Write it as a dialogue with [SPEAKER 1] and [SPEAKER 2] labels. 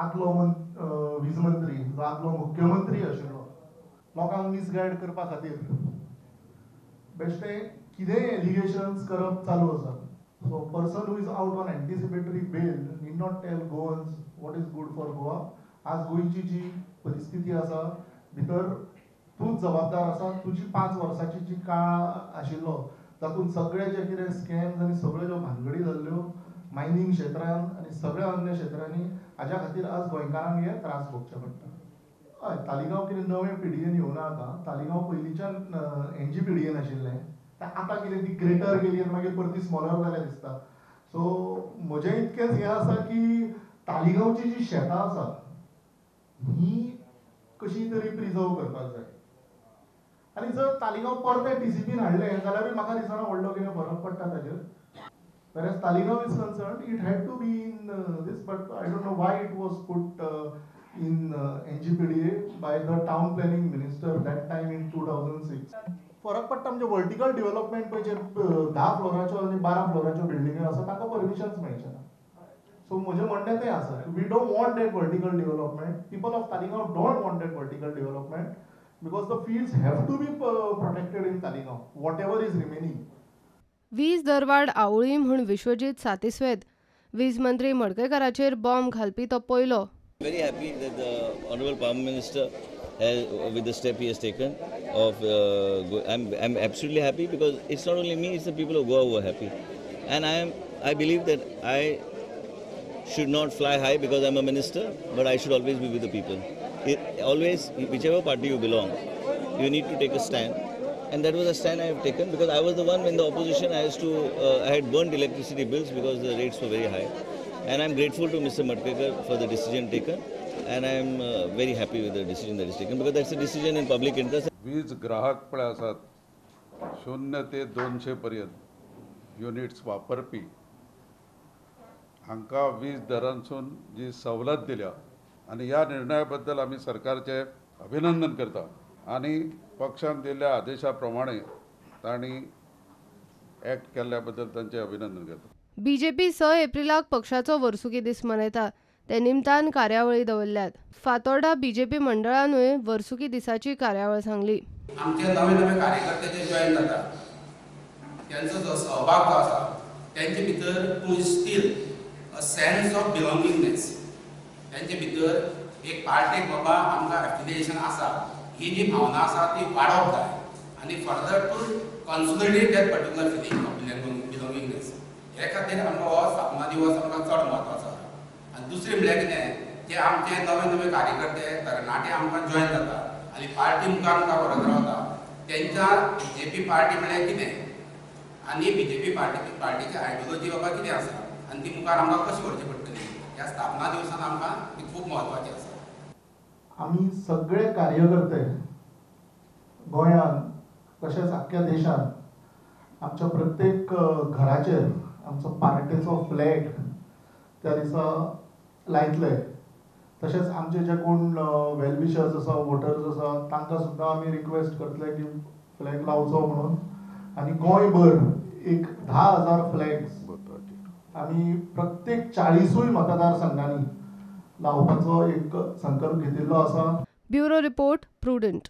[SPEAKER 1] आदलो वीज मंत्री जो आदलो मुख्यमंत्री आशिल्लो लोकांक मिसगायड करपा खातीर बेश्टे कितेंय एलिगेशन्स करप चालू आसा. So person who is out on anticipatory bail need not tell Goans what is good for Goa. आज गोयची जी परिस्थिती आसा भितर तूच जबाबदार आसा. तुजी 5 वर्साची जी काळ आशिल्लो तातूंत सगळे जे कितें स्कॅम्स आनी सगळ्यो ज्यो भानगडी जाल्ल्यो मायनिंग क्षेत्रांत आनी सगळ्या अन्य क्षेत्रांनी हाज्या खातीर आज गोंयकारांक हे त्रास भोगचे पडटा. हय, तालिगांव कितें नवे पिढयेन येवना आतां. तालिगांव पयलींच्यान एनजी पिढयेन आशिल्लें. आतां कितें ती ग्रेटर गेली आनी मागीर परती स्मॉलर जाल्या दिसता. सो म्हजें इतकेंच हें आसा की तालिगांवची जी शेतां आसा ही कशी तरी प्रिजर्व करपाक जाय. आनी जर तालिगांव परते टीसीपीन हाडलें जाल्यार म्हाका दिसना व्हडलो कितें फरक पडटा ताजेर. Whereas Talegaon is concerned, it had to be in this, but I don't know why it was put in NGPDA by the town planning minister that time in 2006. फरक पडटा म्हणजे वर्टिकल डेव्हलपमेंट पळय जे 10 फ्लोराच्यो आनी 12 फ्लोराच्यो बिल्डिंग्यो आसा तांकां परमिशन्स मेळचे ना. सो म्हजें म्हणणें तें आसा we don't want that vertical development. People of Talegaon don't want that vertical development because the fields have to be protected in Talegaon, whatever is remaining.
[SPEAKER 2] वीज दरवाड आवळी म्हूण विश्वजीत सातिस्वेद वीज मंत्री मडकयकाराचेर बॉम्ब घालपी तो पयलो.
[SPEAKER 3] Very happy that the Honorable Prime Minister has, with the step he has taken of I'm absolutely happy because it's not only me, it's the people of Goa who are happy, and I believe that I should not fly high because I'm a minister, but I should always be with the people. Always, whichever party you belong, you need to take a stand. And that was a stand I have taken because I was the one in the opposition. I had burnt electricity bills because the rates were very high. And I'm grateful to Mr. Madkekar for the decision taken. And I'm very happy with the decision that is taken because that's a decision in public interest.
[SPEAKER 4] वीज ग्राहक पळय आसात 0 ते 200 पर्यंत units वापरपी हांकां वीज दरांसून जी सवलत दिल्या आनी ह्या निर्णया बद्दल आमी सरकारचे अभिनंदन करता आनी पक्षान दिल्ल्या आदेशा प्रमाणे तांणी एक्ट केल्ल्या बद्दल तांचे अभिनंदन करता.
[SPEAKER 2] बीजेपी 6 एप्रिलाक पक्षाचो वर्सुकी दीस मनयता. ते निमतान कार्यावळी दवरल्यात. फातोर्डा बीजेपी मंडळानूय वर्सुकी दिसाची कार्यावळ सांगली.
[SPEAKER 5] आमचे नवे नवे कार्यकर्ते जे जॉईन जातात त्यांचा जो सहभाग जो आसा त्यांचे भितर to still a sense of belongingness त्यांचे भितर एक पार्टेक बाबा आमकां एफिलिएशन आसा ही जी भावना आसा ती वाडप जाय आनी further to consolidate that particular feeling of belongingness. हे खातीर आमकां हो स्थापना दिवस आमकां चड म्हत्वाचो आसा. आनी दुसरें म्हणल्यार कितें जे आमचे नवे नवे कार्यकर्ते तरणाटे आमकां जॉईन जातात आनी पार्टी मुखार आमकां व्हरत रावता तेंच्या बीजेपी पार्टी म्हळ्यार कितें आनी बीजेपी पार्टीची आयडियोलॉजी बाबा कितें आसा आनी ती मुखार आमकां कशी व्हरची पडटली ह्या स्थापना दिवसान आमकां ती खूब म्हत्वाची आसा.
[SPEAKER 1] आमी सगळे कार्यकर्ते गोंयांत तशेंच आख्ख्या देशांत आमच्या प्रत्येक घराचेर आमचो पार्टेचो फ्लॅग त्या दिसा लायतले. तशेंच आमचे जे कोण वेलविशर्स आसा वोटर्स आसा तांकां सुद्दां आमी रिक्वेस्ट करतले की फ्लॅग लावचो म्हणून. आनी गोंयभर एक 10,000 फ्लॅग्स आमी प्रत्येक 40 मतदारसंघांनी लावपाचो एक संकल्प घेतिल्लो आसा.
[SPEAKER 2] Bureau report prudent.